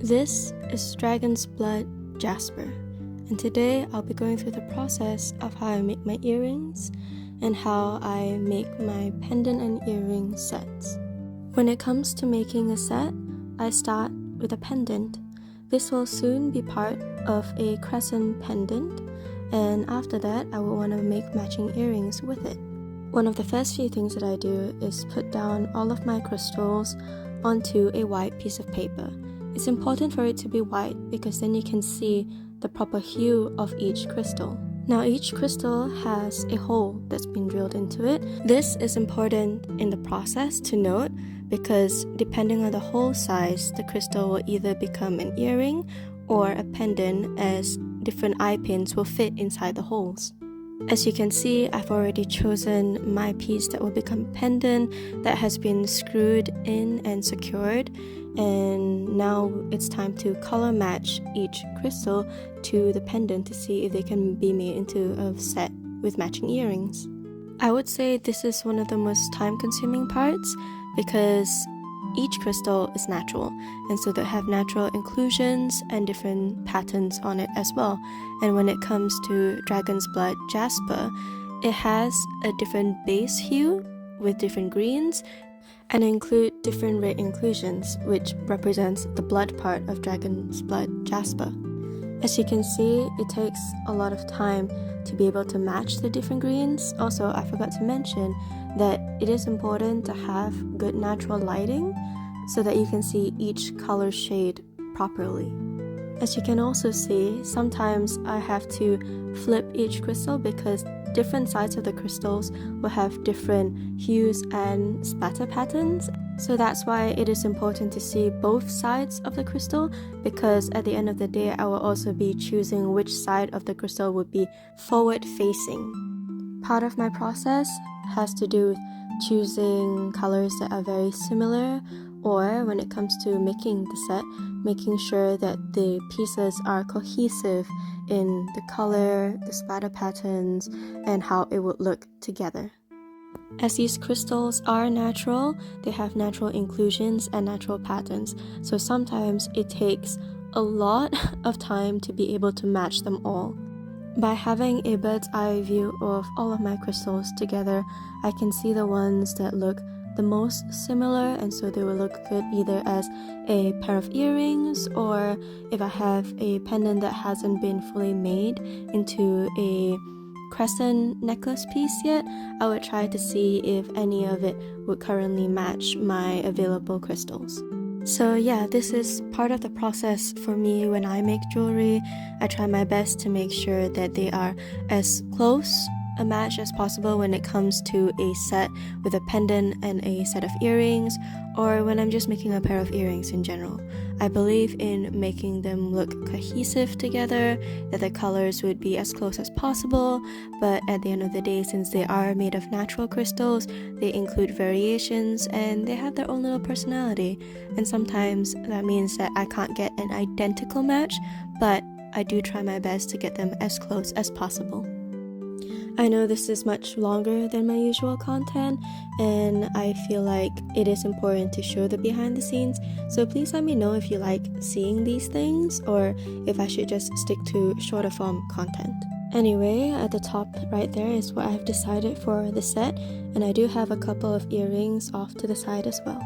This is Dragon's Blood Jasper, and today I'll be going through the process of how I make my earrings and how I make my pendant and earring sets. When it comes to making a set, I start with a pendant. This will soon be part of a crescent pendant, and after that I will want to make matching earrings with it. One of the first few things that I do is put down all of my crystals onto a white piece of paper. It's important for it to be white because then you can see the proper hue of each crystal. Now each crystal has a hole that's been drilled into it. This is important in the process to note because depending on the hole size, the crystal will either become an earring or a pendant as different eye pins will fit inside the holes. As you can see, I've already chosen my piece that will become a pendant that has been screwed in and secured, and now it's time to color match each crystal to the pendant to see if they can be made into a set with matching earrings. I would say this is one of the most time-consuming parts because each crystal is natural, and so they have natural inclusions and different patterns on it as well. And when it comes to Dragon's Blood Jasper, it has a different base hue with different greens and include different red inclusions, which represents the blood part of Dragon's Blood Jasper. As you can see, it takes a lot of time to be able to match the different greens. Also, I forgot to mention that it is important to have good natural lighting so that you can see each color shade properly. As you can also see, sometimes I have to flip each crystal because different sides of the crystals will have different hues and spatter patterns. So that's why it is important to see both sides of the crystal, because at the end of the day I will also be choosing which side of the crystal would be forward facing. Part of my process has to do with choosing colors that are very similar, or when it comes to making the set, making sure that the pieces are cohesive in the color, the spatter patterns, and how it would look together. As these crystals are natural, they have natural inclusions and natural patterns, so sometimes it takes a lot of time to be able to match them all. By having a bird's eye view of all of my crystals together, I can see the ones that look the most similar, and so they will look good either as a pair of earrings, or if I have a pendant that hasn't been fully made into a crescent necklace piece yet, I would try to see if any of it would currently match my available crystals. So yeah, this is part of the process for me when I make jewelry. I try my best to make sure that they are as close a match as possible when it comes to a set with a pendant and a set of earrings, or when I'm just making a pair of earrings in general. I believe in making them look cohesive together, that the colors would be as close as possible, but at the end of the day, since they are made of natural crystals, they include variations and they have their own little personality, and sometimes that means that I can't get an identical match, but I do try my best to get them as close as possible. I know this is much longer than my usual content, and I feel like it is important to show the behind the scenes, so please let me know if you like seeing these things or if I should just stick to shorter form content. Anyway, at the top right there is what I've decided for the set, and I do have a couple of earrings off to the side as well.